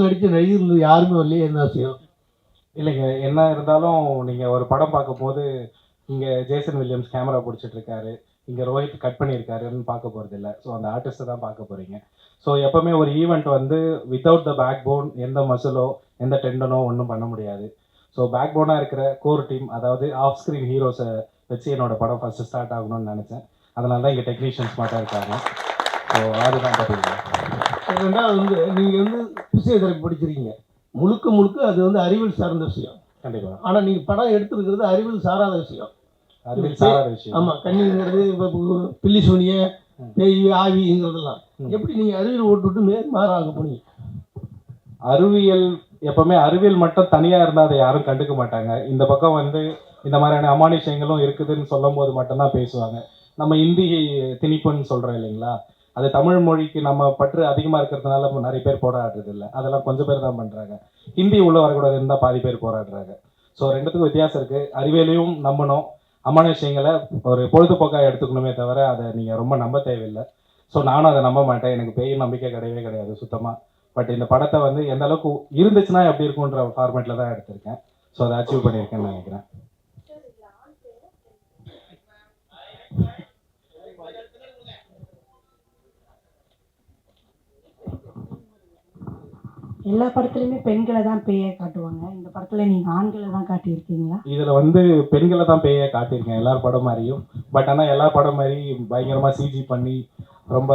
நடித்த நடிகர்கள் யாருமே வரலையே, என்ன விஷயம்? இல்லைங்க, என்ன இருந்தாலும் நீங்கள் ஒரு படம் பார்க்கும்போது இங்கே ஜேசன் வில்லியம்ஸ் கேமரா பிடிச்சிட்டு இருக்காரு, இங்கே ரோஹித் கட் பண்ணியிருக்காருன்னு பார்க்க போகிறது இல்லை. ஸோ அந்த ஆர்டிஸ்ட்டை தான் பார்க்க போகிறீங்க. ஸோ எப்போவுமே ஒரு ஈவெண்ட் வந்து வித்தவுட் த பேக் போன், எந்த மசிலோ எந்த டெண்டனோ ஒன்றும் பண்ண முடியாது. ஸோ பேக் போனாக இருக்கிற கோர் டீம், அதாவது ஆஃப் ஸ்க்ரீன் ஹீரோஸை வச்சு என்னோட படம் ஃபஸ்ட்டு ஸ்டார்ட் ஆகணும்னு நினச்சேன். அதனால தான் இங்கே டெக்னீஷியன்ஸ் மட்டும் இருக்காங்க. ஸோ அதுதான் பார்த்தீங்கன்னா. ரெண்டாவது வந்து நீங்கள் வந்து பிசியோதெரப்பி படிச்சிருக்கீங்க. முழுக்க முழுக்க அது வந்து அறிவியல் சார்ந்த விஷயம். கண்டிப்பாக. ஆனால் நீங்கள் படம் எடுத்துருக்கிறது அறிவியல் சாராத விஷயம். அறிவியல் சாராத விஷயம். ஆமாம், கண்ணிங்கிறது இப்போ பில்லி சூனிய பேய் ஆவிங்கிறதெல்லாம் எப்படி நீங்கள் அறிவியல் ஓட்டுவிட்டு மாறாக போனீங்க? அறிவியல் எப்பவுமே அறிவியல் மட்டும் தனியாக இருந்தால் அதை யாரும் கண்டுக்க மாட்டாங்க. இந்த பக்கம் வந்து இந்த மாதிரியான அமானுஷங்களும் இருக்குதுன்னு சொல்லும் போது மட்டும்தான் பேசுவாங்க. நம்ம இந்தி திணிப்புன்னு சொல்கிறோம் இல்லைங்களா, அது தமிழ் மொழிக்கு நம்ம பற்று அதிகமாக இருக்கிறதுனால நிறைய பேர் போராடுறது இல்லை. அதெல்லாம் கொஞ்சம் பேர் தான் பண்ணுறாங்க. ஹிந்தி உள்ளே வரக்கூடாதுன்னு தான் பாதி பேர் போராடுறாங்க. ஸோ ரெண்டுத்துக்கும் வித்தியாசம் இருக்குது. அறிவியலையும் நம்பணும், அமானுஷங்களை ஒரு பொழுதுபோக்காக எடுத்துக்கணுமே தவிர அதை நீங்கள் ரொம்ப நம்ப தேவையில்லை. ஸோ நானும் அதை நம்ப மாட்டேன். எனக்கு பேய் நம்பிக்கை கிடையவே கிடையாது சுத்தமாக. பட் இந்த படத்தை வந்து எந்த அளவுக்கு இருந்துச்சுன்னா எப்படி இருக்குன்ற ஃபார்மேட்டில் தான் எடுத்திருக்கேன். ஸோ அதை அச்சீவ் பண்ணியிருக்கேன்னு நினைக்கிறேன். எல்லா படத்துலையுமே பெண்களை தான் பேயை காட்டுவாங்க, இந்த படத்தில் நீங்கள் ஆண்களை தான் காட்டியிருக்கீங்களா? இதில் வந்து பெண்களை தான் பேயை காட்டியிருக்கேன் எல்லா படம் மாதிரியும். பட் ஆனால் எல்லா படம் மாதிரி பயங்கரமாக சிஜி பண்ணி ரொம்ப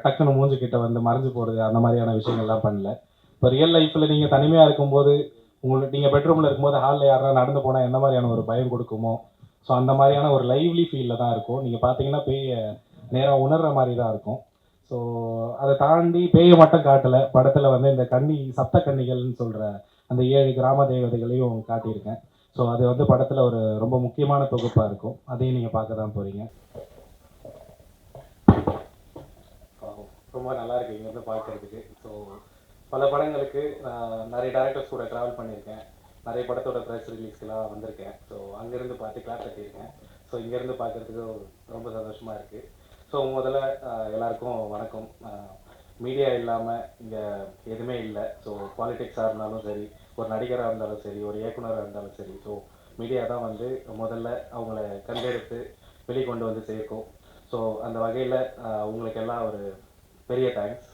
டக்குன்னு மூஞ்சிக்கிட்ட வந்து மறைஞ்சு போகிறது அந்த மாதிரியான விஷயங்கள்லாம் பண்ணல. இப்போ ரியல் லைஃப்பில் நீங்கள் தனிமையாக இருக்கும்போது, உங்களுக்கு நீங்கள் பெட்ரூமில் இருக்கும்போது ஹாலில் யாராவது நடந்து போனால் என்ன மாதிரியான ஒரு பயம் கொடுக்குமோ, ஸோ அந்த மாதிரியான ஒரு லைவ்லி ஃபீலில் தான் இருக்கும். நீங்கள் பார்த்தீங்கன்னா பேயை நேராக உணர்கிற மாதிரி தான் இருக்கும். ஸோ அதை தாண்டி பேயை மட்டும் காட்டலை, படத்தில் வந்து இந்த சப்த கன்னிகள்னு சொல்கிற அந்த 7 கிராம தேவதைகளையும் காட்டியிருக்கேன். ஸோ அது வந்து படத்தில் ஒரு ரொம்ப முக்கியமான தொகுப்பாக இருக்கும். அதையும் நீங்கள் பார்க்க தான் போகிறீங்க. ரொம்ப நல்லா இருக்கு இங்கே வந்து பார்க்குறதுக்கு. ஸோ பல படங்களுக்கு நிறைய டேரக்டர்ஸ் கூட ட்ராவல் பண்ணியிருக்கேன். நிறைய படத்தோட ப்ரெஸ் ரிலீஸ்க்கெலாம் வந்திருக்கேன். ஸோ அங்கேருந்து பார்த்து கிளாஸ் கட்டியிருக்கேன். ஸோ இங்கேருந்து பார்க்குறதுக்கு ரொம்ப சந்தோஷமாக இருக்குது. ஸோ முதல்ல எல்லாருக்கும் வணக்கம். மீடியா இல்லாமல் இங்கே எதுவுமே இல்லை. ஸோ பாலிடிக்ஸாக இருந்தாலும் சரி, ஒரு நடிகராக இருந்தாலும் சரி, ஒரு இயக்குனராக இருந்தாலும் சரி, ஸோ மீடியா தான் வந்து முதல்ல அவங்கள கண்டெடுத்து வெளிக்கொண்டு வந்து சேர்க்கும். ஸோ அந்த வகையில் உங்களுக்கு எல்லாம் ஒரு பெரிய thanks.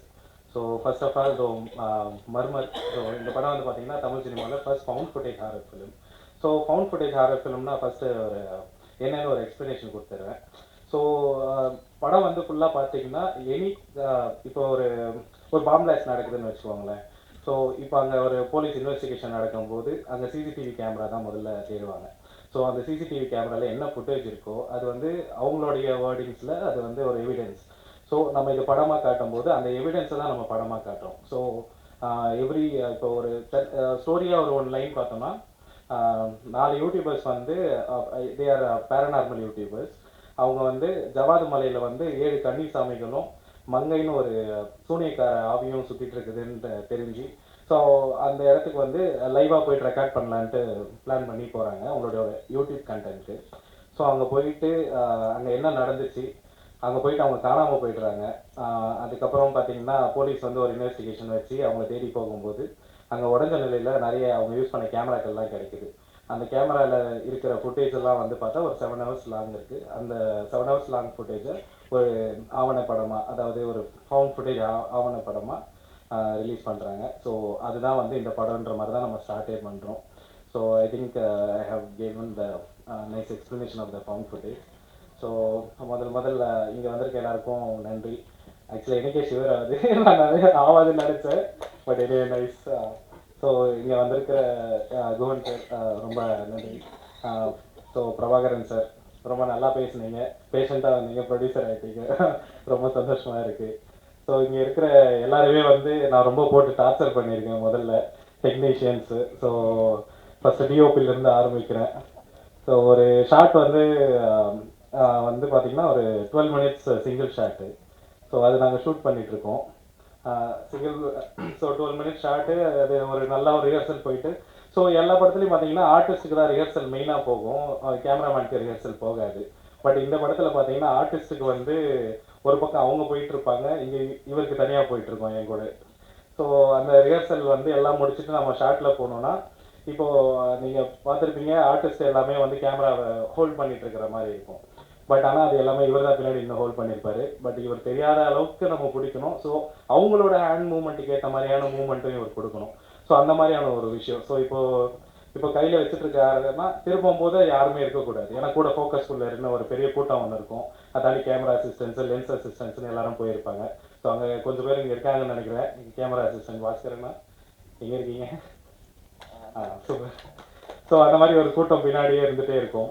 So first of all Murmur. So இந்த படம் வந்து பார்த்தீங்கன்னா தமிழ் சினிமாவில் first found footage horror film. So found footage horror ஃபிலிம்னா ஃபஸ்ட்டு ஒரு என்னென்னு ஒரு எக்ஸ்ப்ளனேஷன் கொடுத்துருவேன். ஸோ படம் வந்து ஃபுல்லாக பார்த்தீங்கன்னா இப்போ ஒரு பாம் பிளாஸ்ட் நடக்குதுன்னு வச்சுக்கோங்களேன். ஸோ இப்போ அங்கே ஒரு போலீஸ் இன்வெஸ்டிகேஷன் நடக்கும்போது அங்கே சிசிடிவி கேமரா தான் முதல்ல தேடுவாங்க. ஸோ அந்த சிசிடிவி கேமராவில் என்ன ஃபுட்டேஜ் இருக்கோ அது வந்து அவங்களுடைய வேர்டிங்ஸில் அது வந்து ஒரு எவிடன்ஸ். ஸோ நம்ம இது படமாக காட்டும்போது அந்த எவிடன்ஸை தான் நம்ம படமாக காட்டுறோம். ஸோ இப்போ ஒரு ஸ்டோரியாக ஒரு 1 லைன் பார்த்தோம்னா 4 யூடியூபர்ஸ் வந்து தே ஆர் பேரநார்மல் யூடியூபர்ஸ். அவங்க வந்து ஜவாது மலையில் வந்து 7 கன்னி சாமிகளும் மங்கைன்னு ஒரு சூனியக்கார ஆவியும் சுற்றிட்டு இருக்குதுன்னு தெரிஞ்சு, ஸோ அந்த இடத்துக்கு வந்து லைவாக போயிட்டு ரெக்கார்ட் பண்ணலான்ட்டு பிளான் பண்ணி போகிறாங்க அவங்களோட யூடியூப் கண்டென்ட்டு. ஸோ அங்கே போயிட்டு அங்கே என்ன நடந்துச்சு, அங்கே போயிட்டு அவங்க காணாமல் போயிடுறாங்க. அதுக்கப்புறம் பார்த்தீங்கன்னா போலீஸ் வந்து ஒரு இன்வெஸ்டிகேஷன் வச்சு அவங்கள தேடி போகும்போது அங்கே உடஞ்ச நிலையில் நிறைய அவங்க யூஸ் பண்ண கேமராக்கள்லாம் கிடைக்குது. அந்த கேமராவில் இருக்கிற ஃபுட்டேஜ் எல்லாம் வந்து பார்த்தா ஒரு 7 ஹவர்ஸ் லாங் இருக்குது. அந்த 7 ஹவர்ஸ் லாங் ஃபுட்டேஜை ஒரு ஆவணப்படமாக, அதாவது ஒரு ஃபவுண்ட் ஃபுட்டேஜ் ஆவணப்படமாக ரிலீஸ் பண்ணுறாங்க. ஸோ அதுதான் வந்து இந்த படம்ன்ற மாதிரி தான் நம்ம ஸ்டார்டே பண்ணுறோம். So I think I have given the nice explanation of the found footage. So முதல்ல இங்கே வந்திருக்க எல்லாருக்கும் நன்றி. ஆக்சுவலாக எனக்கே ஷிவர் ஆகுது, நான் நிறைய ஆகாதுன்னு நினச்சேன். பட் இதே நைஸ். ஸோ இங்கே வந்திருக்கிற குஹன் சார் ரொம்ப நன்றி. ஸோ பிரபாகரன் சார் ரொம்ப நல்லா பேசுனீங்க, பேஷண்ட்டாக வந்தீங்க, ப்ரொடியூசர் ஆகிட்டீங்க, ரொம்ப சந்தோஷமாக இருக்குது. ஸோ இங்கே இருக்கிற எல்லாருமே வந்து நான் ரொம்ப போட்டு டார்ச்சர் பண்ணியிருக்கேன். முதல்ல டெக்னீஷியன்ஸு. ஸோ ஃபஸ்ட்டு டிஓபிலேருந்து ஆரம்பிக்கிறேன். ஸோ ஒரு ஷாட் வந்து பார்த்திங்கன்னா ஒரு 12 மினிட்ஸ் சிங்கிள் ஷாட்டு. ஸோ அது நாங்கள் ஷூட் பண்ணிகிட்ருக்கோம் சிங்கிள். So 12 minutes shot. அது ஒரு நல்ல ஒரு ரிஹர்சல் போயிட்டு, ஸோ எல்லா படத்துலையும் பார்த்தீங்கன்னா ஆர்டிஸ்ட்டுக்கு தான் ரிஹர்சல் மெயினாக போகும், கேமராமேனுக்கு ரிஹர்சல் போகாது. பட் இந்த படத்தில் பார்த்தீங்கன்னா ஆர்டிஸ்ட்டுக்கு வந்து ஒரு பக்கம் அவங்க போயிட்டுருப்பாங்க, இங்கே இவருக்கு தனியாக போயிட்டுருக்கோம் என் கூட. ஸோ அந்த ரிஹர்சல் வந்து எல்லாம் முடிச்சுட்டு நம்ம ஷார்ட்டில் போனோம்னா, இப்போது நீங்கள் பார்த்துருப்பீங்க ஆர்டிஸ்ட் எல்லாமே வந்து கேமராவை ஹோல்ட் பண்ணிட்டு இருக்கிற மாதிரி இருக்கும். பட் ஆனால் அது எல்லாமே இவர் தான் பின்னாடி இன்னும் ஹோல்ட் பண்ணியிருப்பாரு. பட் இவர் தெரியாத அளவுக்கு நம்ம பிடிக்கணும். ஸோ அவங்களோட ஹேண்ட் மூவ்மெண்ட்டுக்கு ஏற்ற மாதிரியான மூவ்மெண்ட்டும் இவர் கொடுக்கணும். ஸோ அந்த மாதிரியான ஒரு விஷயம். ஸோ இப்போ கையில் வச்சுட்டு இருக்காருன்னா திரும்பும் போது யாருமே இருக்கக்கூடாது. ஏன்னா கூட ஃபோக்கஸ் ஃபுல்ல இருந்த ஒரு பெரிய கூட்டம் ஒன்று இருக்கும். அதாண்டி கேமரா அசிஸ்டன்ஸு, லென்ஸ் அசிஸ்டன்ஸ்னு எல்லாரும் போயிருப்பாங்க. ஸோ அங்கே கொஞ்சம் பேர் இங்கே இருக்காங்கன்னு நினைக்கிறேன். கேமரா அசிஸ்டன்ட் பாஸ்கரண்ணா எங்கே இருக்கீங்க? சூப்பர். ஸோ அந்த மாதிரி ஒரு கூட்டம் பின்னாடியே இருந்துகிட்டே இருக்கும்.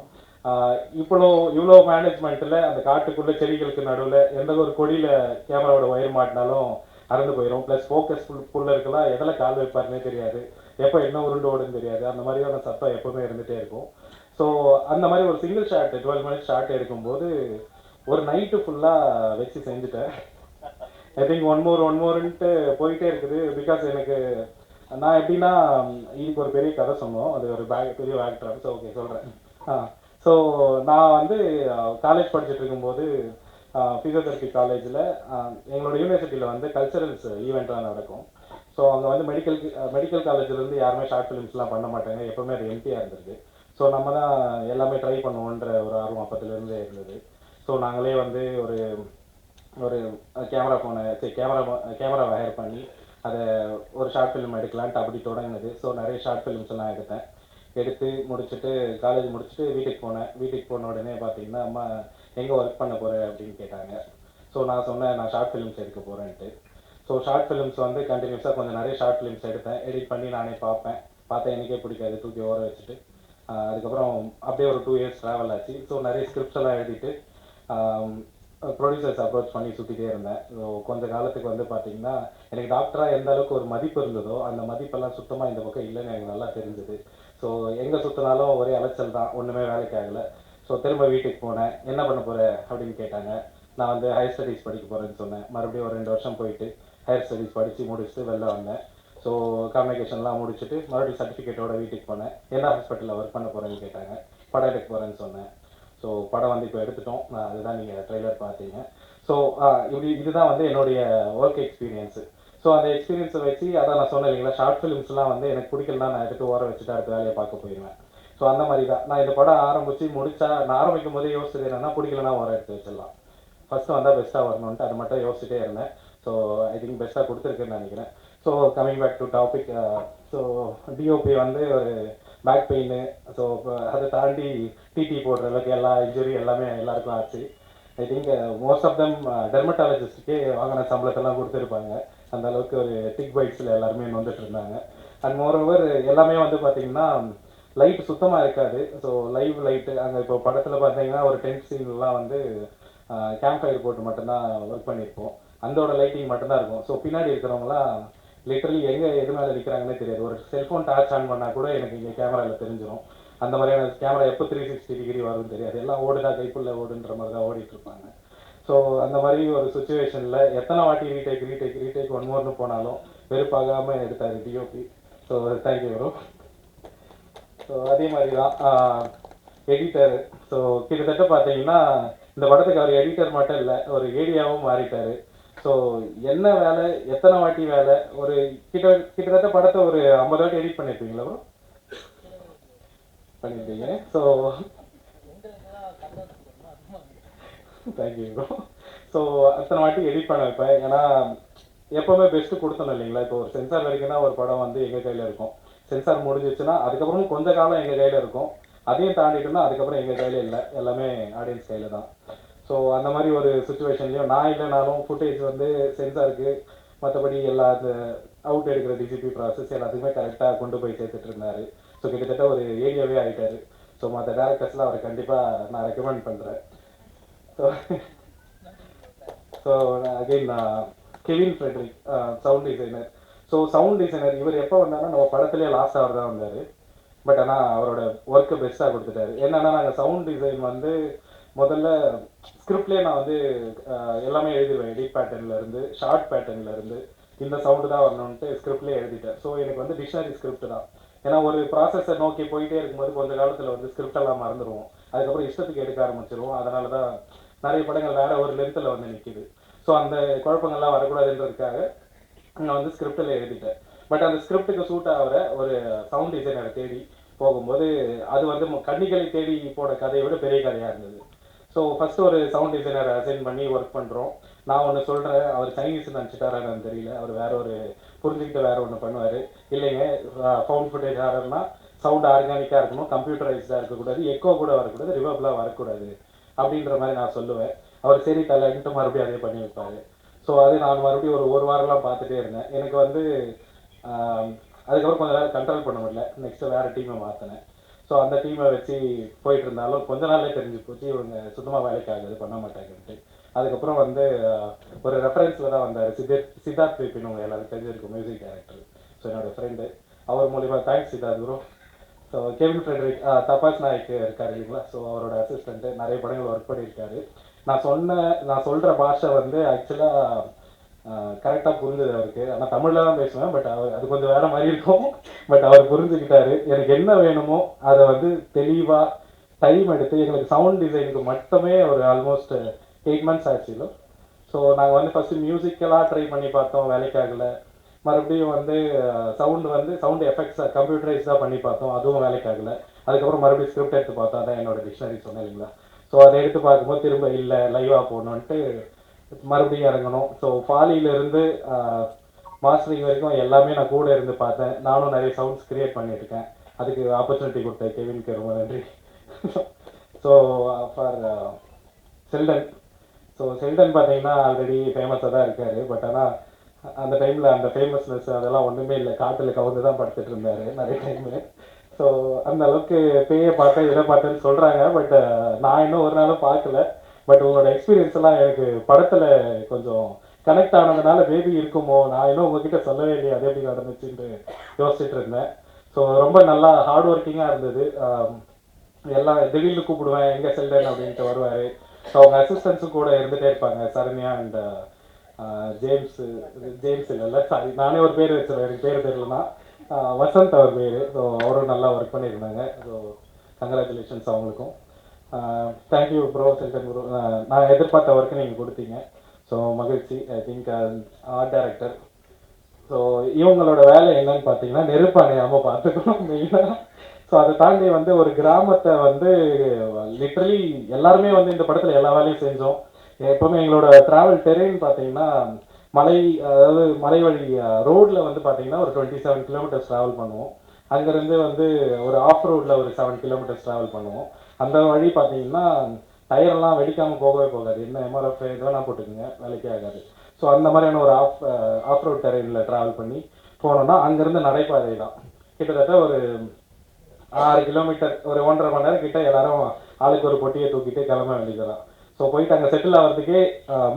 இவ்வளோ மேனேஜ்மெண்ட்டில் அந்த காட்டுக்குள்ளே செடிகளுக்கு நடுவில் எந்த ஒரு கொடியில் கேமராவோட ஒயர் மாட்டினாலும் அறந்து போயிடும். ப்ளஸ் ஃபோக்கஸ் ஃபுல்லாக இருக்கலாம், எதில் கால் வைப்பாருன்னே தெரியாது, எப்போ என்ன உருண்டு ஓடுன்னு தெரியாது. அந்த மாதிரியான சத்தம் எப்போவுமே இருந்துகிட்டே இருக்கும். ஸோ அந்த மாதிரி ஒரு சிங்கிள் ஷாட் 12 மினிட்ஸ் ஷாட் எடுக்கும்போது ஒரு நைட்டு ஃபுல்லாக வச்சு செஞ்சுட்டேன். ஐ திங்க் ஒன் மோர்ன்ட்டு போயிட்டே இருக்குது. பிகாஸ் எனக்கு நான் எப்படின்னா இதுக்கு ஒரு பெரிய கதை சொன்னோம். அது ஒரு பெரிய ஆக்டர். ஸோ ஓகே சொல்கிறேன். ஸோ நான் வந்து காலேஜ் படிச்சுட்டு இருக்கும்போது ஃபிசியோதெரப்பி காலேஜில் எங்களோட யூனிவர்சிட்டியில் வந்து கல்ச்சரல்ஸ் ஈவெண்ட்லாம் நடக்கும். ஸோ அங்கே வந்து மெடிக்கல் காலேஜ்லேருந்து யாருமே ஷார்ட் ஃபிலிம்ஸ்லாம் பண்ண மாட்டாங்க. எப்போவுமே அது எம்டியாக இருந்திருக்கு. ஸோ நம்ம தான் எல்லாமே ட்ரை பண்ணுவோன்ற ஒரு ஆர்வம் அப்பத்துலேருந்தே இருந்தது. ஸோ நாங்களே வந்து ஒரு கேமரா ஹையர் பண்ணி அதை ஒரு ஷார்ட் ஃபிலிம் எடுக்கலான்ட்டு அப்படி தொடங்கினது. ஸோ நிறைய ஷார்ட் ஃபிலிம்ஸ் எல்லாம் எடுத்து முடிச்சுட்டு காலேஜ் முடிச்சுட்டு வீட்டுக்கு போன உடனே பார்த்தீங்கன்னா அம்மா எங்கே ஒர்க் பண்ண போகிற அப்படின்னு கேட்டாங்க. ஸோ நான் சொன்னேன் நான் ஷார்ட் ஃபிலிம்ஸ் எடுக்க போகிறேன்ட்டு. ஸோ ஷார்ட் ஃபிலிம்ஸ் வந்து கண்டினியூஸாக கொஞ்சம் நிறைய ஷார்ட் ஃபிலிம்ஸ் எடிட் பண்ணி நானே பார்த்தேன் எனக்கே பிடிக்காது, தூக்கி ஓர வச்சுட்டு அதுக்கப்புறம் அப்படியே ஒரு 2 இயர்ஸ் ட்ராவல் ஆச்சு. ஸோ நிறைய ஸ்கிரிப்ட்ஸ் எல்லாம் எழுதிட்டு ப்ரொடியூசர்ஸ் அப்ரோச் பண்ணி சுற்றிட்டே இருந்தேன். ஸோ கொஞ்ச காலத்துக்கு வந்து பார்த்தீங்கன்னா எனக்கு டாக்டராக எந்த அளவுக்கு ஒரு மதிப்பு இருந்ததோ அந்த மதிப்பெல்லாம் சுத்தமாக இந்த பக்கம் இல்லைன்னு எனக்கு நல்லா தெரிஞ்சுது. ஸோ எங்கே சுற்றினாலும் ஒரே அலைச்சல் தான், ஒன்றுமே வேலைக்கு ஆகலை. ஸோ திரும்ப வீட்டுக்கு போனேன். என்ன பண்ண போகிற அப்படின்னு கேட்டாங்க. நான் வந்து ஹையர் ஸ்டடீஸ் படிக்க போகிறேன்னு சொன்னேன். மறுபடியும் ஒரு 2 வருஷம் போயிட்டு ஹையர் ஸ்டடீஸ் படித்து முடிச்சுட்டு வெளில வந்தேன். ஸோ கம்யூனிகேஷன்லாம் முடிச்சுட்டு மறுபடியும் சர்டிஃபிகேட்டோட வீட்டுக்கு போனேன். என்ன ஹாஸ்பிட்டலில் ஒர்க் பண்ண போகிறேன்னு கேட்டாங்க. படம் எடுக்க போகிறேன்னு சொன்னேன். ஸோ படம் வந்து இப்போ எடுத்துட்டோம். அதுதான் நீங்கள் ட்ரெய்லர் பார்த்தீங்க. ஸோ இதுதான் வந்து என்னுடைய ஒர்க் எக்ஸ்பீரியன்ஸு. ஸோ அந்த எக்ஸ்பீரியன்ஸை வச்சு அதான் நான் சொன்னேன் இல்லைங்களா, ஷார்ட் ஃபிலிம்ஸ்லாம் வந்து எனக்கு பிடிக்கலன்னா நான் எடுத்து ஓர வச்சுட்டு அடுத்த வேலையை பார்க்க போயிடுவேன். ஸோ அந்த மாதிரி தான் நான் இந்த படம் நான் ஆரம்பிக்கும் போதே யோசிச்சது என்னன்னா பிடிக்கலன்னா ஓர எடுத்து வச்சிடலாம், ஃபஸ்ட்டு வந்தால் பெஸ்ட்டாக வரணுன்ட்டு அதை மட்டும் யோசிச்சுட்டே இருந்தேன். ஸோ ஐ திங்க் பெஸ்ட்டாக கொடுத்துருக்குன்னு நினைக்கிறேன். So coming back to topic. So DOP வந்து ஒரு பேக் பெயின், ஸோ அதை தாண்டி டிடி போடுற அளவுக்கு எல்லா இன்ஜுரி எல்லாமே எல்லாருக்கும் ஆச்சு. I think most of them டெர்மட்டாலஜிஸ்ட்டுக்கே வாங்கின சம்பளத்தெல்லாம் கொடுத்துருப்பாங்க. அந்த அளவுக்கு ஒரு டிக் பைட்ஸில் எல்லாருமே வந்துட்டு இருந்தாங்க. அண்ட் மோரோவர் எல்லாமே வந்து பார்த்தீங்கன்னா லைட் சுத்தமாக இருக்காது. ஸோ லைவ் லைட்டு அங்கே இப்போ படத்தில் பார்த்தீங்கன்னா ஒரு டென்ட் சீன்லாம் வந்து கேம்ப் ஃபயர் போட்டு மட்டும்தான் ஒர்க் பண்ணியிருப்போம். அந்தோட லைட்டிங் மட்டும்தான் இருக்கும். ஸோ பின்னாடி இருக்கிறவங்களாம் லிட்டரலி எது மேலே இருக்கிறாங்கன்னே தெரியாது. ஒரு செல்ஃபோன் டார்ச் ஆன் பண்ணால் கூட எனக்கு இங்கே கேமராவில் தெரிஞ்சிடும். அந்த மாதிரியான கேமரா எப்போ 360 டிகிரி வரும்னு தெரியாது. எல்லாம் ஓடுதா கைக்குள்ளே ஓடுன்ற மாதிரி தான் ஓடிட்டு இருப்பாங்க. ஸோ அந்த மாதிரி ஒரு சுச்சுவேஷனில் எத்தனை வாட்டி ரீடேக் ஒன் மோர்னு போனாலும் வெறுப்பாகாமல் எடுத்தார் DOP. So thank you bro. So அதே மாதிரி தான் எடிட்டர். ஸோ கிட்டத்தட்ட பார்த்தீங்கன்னா இந்த படத்துக்கு அவர் எடிட்டர் மட்டும் இல்லை, ஒரு ஏடியாவும் மாறிட்டார். ஸோ என்ன வேலை, எத்தனை வாட்டி வேலை, ஒரு கிட்டத்தட்ட படத்தை ஒரு 50 வாட்டி எடிட் பண்ணியிருப்பீங்களா ப்ரோ? பண்ணியிருப்பீங்க. So thank you bro. ஸோ அத்தனை வாட்டி எடிட் பண்ண வைப்பேன். ஏன்னா எப்போவுமே பெஸ்ட்டு கொடுத்தணும் இல்லைங்களா. இப்போ ஒரு சென்சார் வரைக்கும்னா ஒரு படம் வந்து எங்கள் கையில் இருக்கும். சென்சார் முடிஞ்சிச்சுன்னா அதுக்கப்புறம் கொஞ்ச காலம் எங்கள் கையில் இருக்கும். அதையும் தாண்டிட்டோம்னா அதுக்கப்புறம் எங்கள் கையில் இல்லை, எல்லாமே ஆடியன்ஸ் கையில் தான். ஸோ அந்த மாதிரி ஒரு சுச்சுவேஷன்லையும் நான் இல்லைனாலும் ஃபுட்டேஜ் வந்து சென்சாருக்கு மற்றபடி எல்லா அந்த அவுட் எடுக்கிற டிசிபி ப்ராசஸ் எல்லாத்துக்குமே கரெக்டாக கொண்டு போய் சேர்த்துட்டு இருந்தார். ஸோ கிட்டத்தட்ட ஒரு ஏரியாவே ஆகிட்டார். ஸோ மற்ற டேரக்டர்ஸ்லாம் அவரை கண்டிப்பாக நான் ரெக்கமெண்ட் பண்ணுறேன். So again Kevin Fredrick, sound designer. So sound designer இவர் எப்போ வந்தாலும் நம்ம படத்துலேயே லாஸ்ட் அவர் தான் வந்தார். பட் ஆனால் அவரோட ஒர்க்கை பெஸ்ட்டாக கொடுத்துட்டாரு. என்னென்னா நாங்கள் சவுண்ட் டிசைன் வந்து முதல்ல ஸ்கிரிப்ட்லேயே நான் வந்து எல்லாமே எழுதிடுவேன். எடிட் பேட்டர்ன்லேருந்து ஷார்ட் பேட்டர்ன்லேருந்து இந்த சவுண்டு தான் வரணுன்ட்டு ஸ்கிரிப்ட்லேயே எழுதிட்டேன். ஸோ எனக்கு வந்து டிக்ஷனரி ஸ்கிரிப்ட் தான். ஏன்னா ஒரு ப்ராசஸை நோக்கி போயிட்டே இருக்கும்போது கொஞ்சம் காலத்தில் வந்து ஸ்கிரிப்டெல்லாம் மறந்துடுவோம். அதுக்கப்புறம் இஷ்டத்துக்கு எடுக்க ஆரம்பிச்சிருவோம். அதனால தான் நிறைய படங்கள் வேறு ஒரு லென்த்தில் வந்து நிற்கிது. ஸோ அந்த குழப்பங்கள்லாம் வரக்கூடாதுன்றதுக்காக நான் வந்து ஸ்கிரிப்டில் எழுதிட்டேன். பட் அந்த ஸ்கிரிப்டுக்கு சூட் ஆகிற ஒரு சவுண்ட் டிசைனரை தேடி போகும்போது அது வந்து கன்னிகளை தேடி போன கதையை விட பெரிய கதையாக இருந்தது. ஸோ ஃபஸ்ட்டு ஒரு சவுண்ட் டிசைனரை அசைன் பண்ணி ஒர்க் பண்ணுறோம். நான் ஒன்று சொல்கிறேன், அவர் சைனீஸ் நினச்சிட்டாரான்னு தெரியல, அவர் வேற ஒரு புரிஞ்சுக்கிட்டு வேற ஒன்று பண்ணுவார். இல்லைங்க, ஃபவுண்ட் ஃபுட்டேஜ் ஆர்டர்னா சவுண்ட் ஆர்கானிக்காக இருக்கணும், கம்ப்யூட்டரைஸ்டாக இருக்கக்கூடாது, எக்கோ கூட வரக்கூடாது, ரிவர்ப்லாம் வரக்கூடாது அப்படின்ற மாதிரி நான் சொல்லுவேன். அவர் சரி தலைன்ட்டு மறுபடியும் அதே பண்ணி வைப்பார். ஸோ அது நான் மறுபடியும் ஒரு வாரம்லாம் பார்த்துட்டே இருந்தேன். எனக்கு வந்து அதுக்கப்புறம் கொஞ்சம் நேரம் கண்ட்ரோல் பண்ண முடியல. நெக்ஸ்ட்டு வேறு டீமை மாற்றினேன். ஸோ அந்த டீமை வச்சு போயிட்டு இருந்தாலும் கொஞ்ச நாளே தெரிஞ்சு போச்சு இவங்க சுத்தமாக வேலைக்கு ஆகுது, பண்ண மாட்டாங்கன்ட்டு. அதுக்கப்புறம் வந்து ஒரு ரெஃபரன்ஸில் தான் வந்தார் சித்தார்த் பிபின், உங்கள் எல்லாரும் தெரிஞ்சிருக்கும், மியூசிக் டைரக்டர். ஸோ என்னோடய ஃப்ரெண்டு, அவர் மூலிமா thanks Siddharth bro. So Kevin Fredrick Tapas Nayak இருக்கார் இல்லைங்களா, ஸோ அவரோட அசிஸ்டண்ட்டு, நிறைய படங்கள் ஒர்க் பண்ணியிருக்காரு. நான் சொல்கிற பாஷை வந்து ஆக்சுவலாக கரெக்டாக புரிஞ்சது அவருக்கு. ஆனால் தமிழில் தான் பேசுவேன், பட் அது கொஞ்சம் வேறு மாதிரி இருக்கும். பட் அவர் புரிஞ்சுக்கிட்டாரு. எனக்கு என்ன வேணுமோ அதை வந்து தெளிவாக டைம் எடுத்து எங்களுக்கு சவுண்ட் டிசைனுக்கு மட்டுமே ஒரு ஆல்மோஸ்ட் 8 months ஆச்சு. ஸோ நாங்கள் வந்து ஃபஸ்ட்டு மியூசிக்கலாக ட்ரை பண்ணி பார்த்தோம், வேலைக்காகலை. மறுபடியும் வந்து சவுண்ட் எஃபெக்ட்ஸை கம்ப்யூட்டரைஸ்டாக பண்ணி பார்த்தோம், அதுவும் வேலைக்காகலை. அதுக்கப்புறம் மறுபடியும் ஸ்கிரிப்ட் எடுத்து பார்த்தோம், அதான் என்னோட டிக்ஷனரி சொன்னேன் இல்லைங்களா. ஸோ அதை எடுத்து பார்க்கும்போது திரும்ப இல்லை லைவாக போகணுன்ட்டு மறுபடியும் இறங்கணும். ஸோ ஃபாலியிலேருந்து மாஸ்டரிங் வரைக்கும் எல்லாமே நான் கூட இருந்து பார்த்தேன். நானும் நிறைய சவுண்ட்ஸ் கிரியேட் பண்ணியிருக்கேன். அதுக்கு ஆப்பர்ச்சுனிட்டி கொடுத்த கெவினுக்கு ரொம்ப நன்றி. ஸோ ஃபார் செல்டன், செல்டன் பார்த்தீங்கன்னா ஆல்ரெடி ஃபேமஸாக தான் இருக்கார். பட் ஆனால் அந்த டைமில் அந்த ஃபேமஸ்னஸ் அதெல்லாம் ஒன்றுமே இல்லை, காட்டில் கவுந்து தான் படுத்துட்டு இருந்தார் நிறைய டைமு. ஸோ அந்த அளவுக்கு பேயை பார்த்தேன் இதை பார்த்தேன்னு சொல்கிறாங்க. பட் நான் இன்னும் ஒரு நாளும் பார்க்கல. பட் உங்களோட எக்ஸ்பீரியன்ஸ் எல்லாம் எனக்கு படத்தில் கொஞ்சம் கனெக்ட் ஆனதுனால பேபி இருக்குமோ, நான் இன்னும் உங்ககிட்ட சொல்லவே இல்லையே அது எப்படி நடந்துச்சுன்னு யோசிச்சுட்டு இருந்தேன். ஸோ ரொம்ப நல்லா ஹார்ட் ஒர்க்கிங்காக இருந்தது. எல்லாம் திடீர்னு கூப்பிடுவேன், எங்கே செல்டன் அப்படின்ட்டு வருவார். ஸோ அவங்க அசிஸ்டன்ஸும் கூட இருந்துகிட்டே இருப்பாங்க, சரண்யா அண்ட் ஜேம்ஸ் இல்லைல்ல, சாரி நானே ஒரு பேர் வச்சுருவேன், எனக்கு பேர் தெரியலன்னா வசந்த் அவர் பேர். ஸோ அவரும் நல்லா ஒர்க் பண்ணியிருந்தாங்க. ஸோ கங்க்ராச்சுலேஷன்ஸ் அவங்களுக்கும். தேங்க்யூ ப்ரோ, செல்டன் ப்ரோ. நான் எதிர்பார்த்த ஒர்க்கு நீங்கள் கொடுத்தீங்க. ஸோ மகிழ்ச்சி. I think art director. So இவங்களோட வேலை என்னன்னு பார்த்தீங்கன்னா நெருப்பு அணையாமல் பார்த்துக்கணும் மெயினாக. ஸோ அதை தாண்டி வந்து ஒரு கிராமத்தை வந்து லிட்ரலி எல்லாருமே வந்து இந்த படத்தில் எல்லா வேலையும் செஞ்சோம். எப்போவுமே எங்களோட ட்ராவல் டெரெயின் பார்த்தீங்கன்னா மலை, அதாவது மலை வழி ரோடில் வந்து பார்த்தீங்கன்னா ஒரு 27 kilometers ட்ராவல் பண்ணுவோம். அங்கேருந்து வந்து ஒரு ஆஃப் ரோடில் ஒரு 7 kilometers ட்ராவல் பண்ணுவோம். அந்த வழி பார்த்தீங்கன்னா டயரெல்லாம் வெடிக்காமல் போகவே போகாது, என்ன எம்ஆர்எஃப் இதெல்லாம் போட்டுக்குங்க வேலைக்கே ஆகாது. ஸோ அந்த மாதிரியான ஒரு ஆஃப் ரோட் டெரெயினில் ட்ராவல் பண்ணி போனோம்னா அங்கேருந்து நடைபாதை தான் கிட்டத்தட்ட ஒரு 6 kilometer, ஒரு 1.5 மணி நேரம் கிட்ட எல்லாரும் ஆளுக்கு ஒரு பொட்டியை தூக்கிட்டு கிளம்ப வேண்டியதுதான். ஸோ போயிட்டு அங்கே செட்டில் ஆகிறதுக்கே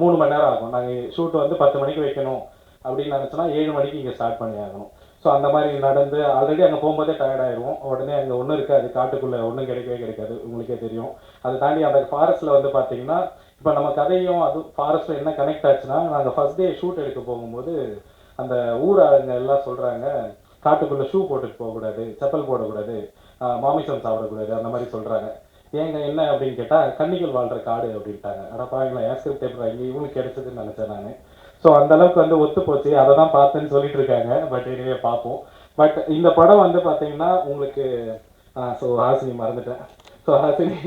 3 மணி நேரம் ஆகும். நாங்கள் ஷூட் வந்து 10 மணிக்கு வைக்கணும் அப்படின்னு நினச்சோன்னா 7 மணிக்கு இங்கே ஸ்டார்ட் பண்ணி ஆகணும். ஸோ அந்த மாதிரி நடந்து ஆல்ரெடி அங்கே போகும்போதே டயர்டாயிடுவோம். உடனே அங்கே ஒன்றும் இருக்காது, காட்டுக்குள்ளே ஒன்றும் கிடைக்காது, உங்களுக்கே தெரியும். அதை தாண்டி அந்த ஃபாரஸ்ட்டில் வந்து பார்த்தீங்கன்னா இப்போ நம்ம கதையும் அது ஃபாரஸ்ட்டில் என்ன கனெக்ட் ஆச்சுன்னா, நாங்கள் ஃபஸ்ட் டே ஷூட் எடுக்க போகும்போது அந்த ஊர் ஆளுங்க எல்லாம் சொல்கிறாங்க, காட்டுக்குள்ளே ஷூ போட்டுட்டு போகக்கூடாது, செப்பல் போடக்கூடாது, மாமிசம் சாப்பிடக்கூடாது, அந்த மாதிரி சொல்கிறாங்க. ஏங்க என்ன அப்படின்னு கேட்டால் கன்னிகள் வாழ்கிற காடு அப்படின்ட்டாங்க. ஆனால் பாருங்களேன், என் ஸ்கிரிப்ட் எப்படி இங்கே இவங்களுக்கு கிடைச்சதுன்னு நினச்சேன் நான். ஸோ அந்தளவுக்கு வந்து ஒத்து போச்சு, அதை தான் பார்த்தேன்னு சொல்லிட்டு இருக்காங்க. பட் இனிமே பார்ப்போம். பட் இந்த படம் வந்து பார்த்தீங்கன்னா உங்களுக்கு ஸோ ஹாசினி மறந்துட்டேன். ஸோ ஹாசினி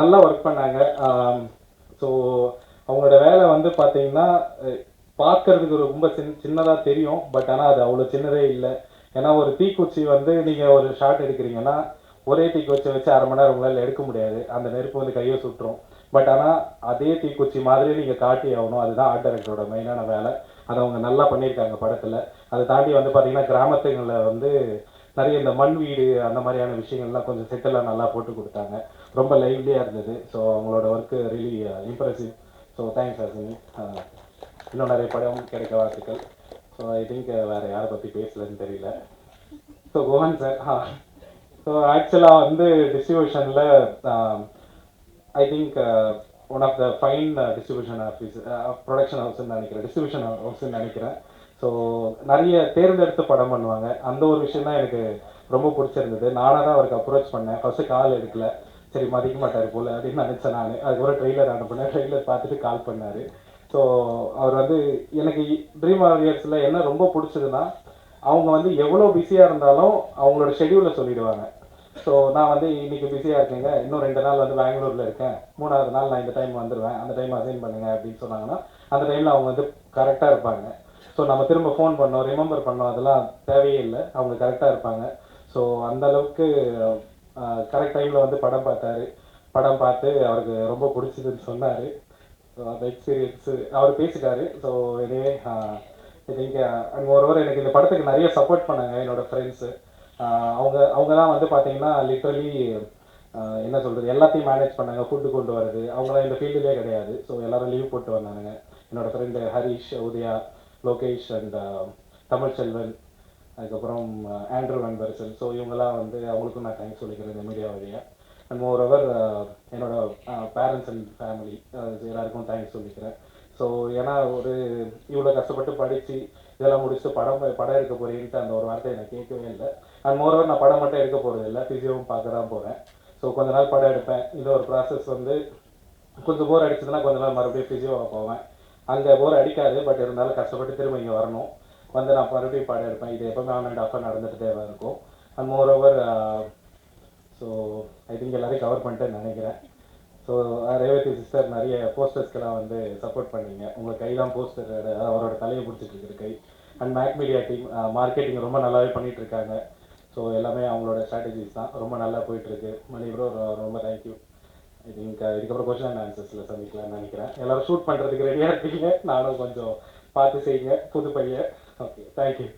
நல்லா ஒர்க் பண்ணாங்க. ஸோ அவங்களோட வேலை வந்து பார்த்தீங்கன்னா பார்க்கறதுக்கு ரொம்ப சின்னதாக தெரியும். பட் ஆனால் அது அவ்வளோ சின்னதே இல்லை. ஏன்னா ஒரு தீக்குச்சி வந்து நீங்கள் ஒரு ஷாட் எடுக்கிறீங்கன்னா ஒரே தீக்குச்சி வச்சு 1/2 மணி நேரம் உங்களால் எடுக்க முடியாது, அந்த நெருப்பு வந்து கையை சுட்டுரும். பட் ஆனால் அதே தீக்குச்சி மாதிரி நீங்கள் காட்டி ஆகணும், அதுதான் ஆர்ட் டைரக்டரோட மெயினான வேலை. அதை அவங்க நல்லா பண்ணியிருக்காங்க படத்தில். அதை தாண்டி வந்து பார்த்தீங்கன்னா கிராமத்துங்களில் வந்து நிறைய இந்த மண் வீடு அந்த மாதிரியான விஷயங்கள்லாம் கொஞ்சம் செட்டெல்லாம் நல்லா போட்டு கொடுத்தாங்க, ரொம்ப லைவ்லியாக இருந்தது. ஸோ அவங்களோட work really impressive. So thanks Hasini. இன்னும் நிறைய படம் கிடைக்க வாழ்த்துக்கள். ஸோ ஐ திங்க் வேறு யாரை பற்றி பேசலன்னு தெரியல. ஸோ கோவன் சார், ஸோ ஆக்சுவலாக வந்து டிஸ்ட்ரிபியூஷனில் I think one of the fine distribution office production ஹவுஸ்ன்னு நினைக்கிறேன், டிஸ்ட்ரிபியூஷன் ஹவுஸ்ன்னு நினைக்கிறேன். ஸோ நிறைய தேர்ந்தெடுத்து படம் பண்ணுவாங்க, அந்த ஒரு விஷயம் தான் எனக்கு ரொம்ப பிடிச்சிருந்தது. நானாக தான் அவருக்கு அப்ரோச் பண்ணேன். ஃபஸ்ட்டு கால் எடுக்கல, சரி மதிக்க மாட்டார் போல் அப்படின்னு நினச்சேன் நான். அதுக்கப்புறம் ட்ரெய்லர் அனுப்புனேன், ட்ரெய்லர் பார்த்துட்டு கால் பண்ணார். ஸோ அவர் வந்து எனக்கு ட்ரீம் வாரியர்ஸில் என்ன ரொம்ப பிடிச்சதுன்னா அவங்க வந்து எவ்வளோ பிஸியாக இருந்தாலும் அவங்களோட ஷெடியூலில் சொல்லிடுவாங்க. ஸோ நான் வந்து இன்னைக்கு பிஸியாக இருக்கேங்க, இன்னும் 2 நாள் வந்து பெங்களூரில் இருக்கேன், 3வது நாள் நான் இந்த டைம் வந்துடுவேன், அந்த டைம் அசைன் பண்ணுங்க அப்படின்னு சொன்னாங்கன்னா அந்த டைமில் அவங்க வந்து கரெக்டாக இருப்பாங்க. ஸோ நம்ம திரும்ப ஃபோன் பண்ணோம், ரிமெம்பர் பண்ணோம், அதெல்லாம் தேவையே இல்லை, அவங்க கரெக்டாக இருப்பாங்க. ஸோ அந்தளவுக்கு கரெக்ட் டைமில் வந்து படம் பார்த்தாரு. படம் பார்த்து அவருக்கு ரொம்ப பிடிச்சதுன்னு சொன்னார். ஸோ அந்த எக்ஸ்பீரியன்ஸு அவர் பேசிட்டாரு. So anyway I think and over எனக்கு இந்த படத்துக்கு நிறைய சப்போர்ட் பண்ணாங்க என்னோடய ஃப்ரெண்ட்ஸு. அவங்க தான் வந்து பார்த்தீங்கன்னா லிட்ரலி என்ன சொல்கிறது, எல்லாத்தையும் மேனேஜ் பண்ணாங்க. ஃபுட்டு கொண்டு வரது, அவங்களாம் இந்த ஃபீல்டுலேயே கிடையாது. ஸோ எல்லோரும் லீவ் போட்டு வந்தானுங்க. என்னோடய ஃப்ரெண்டு ஹரிஷ், உதயா, லோகேஷ் அண்ட் தமிழ்ச்செல்வன், அதுக்கப்புறம் ஆண்ட்ரூ வென்பர்சன். ஸோ இவங்கெல்லாம் வந்து அவங்களுக்கும் நான் தேங்க்ஸ் சொல்லிக்கிறேன் இந்த மீடியா வழியாக. அண்ட் மோரோவர் என்னோட பேரண்ட்ஸ் அண்ட் ஃபேமிலி எல்லாருக்கும் தேங்க்ஸ் சொல்லிக்கிறேன். ஸோ ஏன்னா ஒரு இவ்வளோ கஷ்டப்பட்டு படித்து இதெல்லாம் முடிச்சுட்டு படம் எடுக்க போகிறேன்ட்டு அந்த ஒரு வார்த்தை எனக்கு கேட்கவே இல்லை. அண்ட் மோரோவர் நான் படம் மட்டும் எடுக்க போகிறது இல்லை, ஃபிசியோவும் பார்க்க தான் போகிறேன். ஸோ கொஞ்ச நாள் படம் எடுப்பேன். இது ஒரு ப்ராசஸ் வந்து கொஞ்சம் போர் அடிச்சதுன்னா கொஞ்ச நாள் மறுபடியும் ஃபிசியோவாக போவேன். அங்கே போர் அடிக்காது, பட் இருந்தாலும் கஷ்டப்பட்டு திரும்ப இங்கே வரணும், வந்து நான் மறுபடியும் படம் எடுப்பேன். இது எப்போவுமே ஆன் அண்ட் ஆஃபாக நடந்துகிட்டே தான் இருக்கும். And moreover so I think எல்லாரையும் கவர் பண்ணிட்டேன்னு நினைக்கிறேன். ஸோ ரேவதி சிஸ்டர் நிறைய போஸ்டர்ஸ்க்கெல்லாம் வந்து சப்போர்ட் பண்ணீங்க. உங்கள் கை தான் போஸ்டர், அவரோட தலையை பிடிச்சிட்டு இருக்கிற கை. And make media team marketing ரொம்ப நல்லாவே பண்ணிகிட்ருக்காங்க. ஸோ எல்லாமே அவங்களோட ஸ்ட்ராட்டஜிஸ் தான் ரொம்ப நல்லா போயிட்டுருக்கு. மணி ப்ரோ ரொம்ப தேங்க்யூ. ஐ திங்க் இதுக்கப்புறம் கொஸ்டின் அண்ட் ஆன்சர்ஸில் சந்திக்கலாம்னு நினைக்கிறேன். எல்லோரும் ஷூட் பண்ணுறதுக்கு ரெடியாக இருக்கீங்க, நானும் கொஞ்சம் பார்த்து செய்யுங்க, புது பையன். Okay, thank you.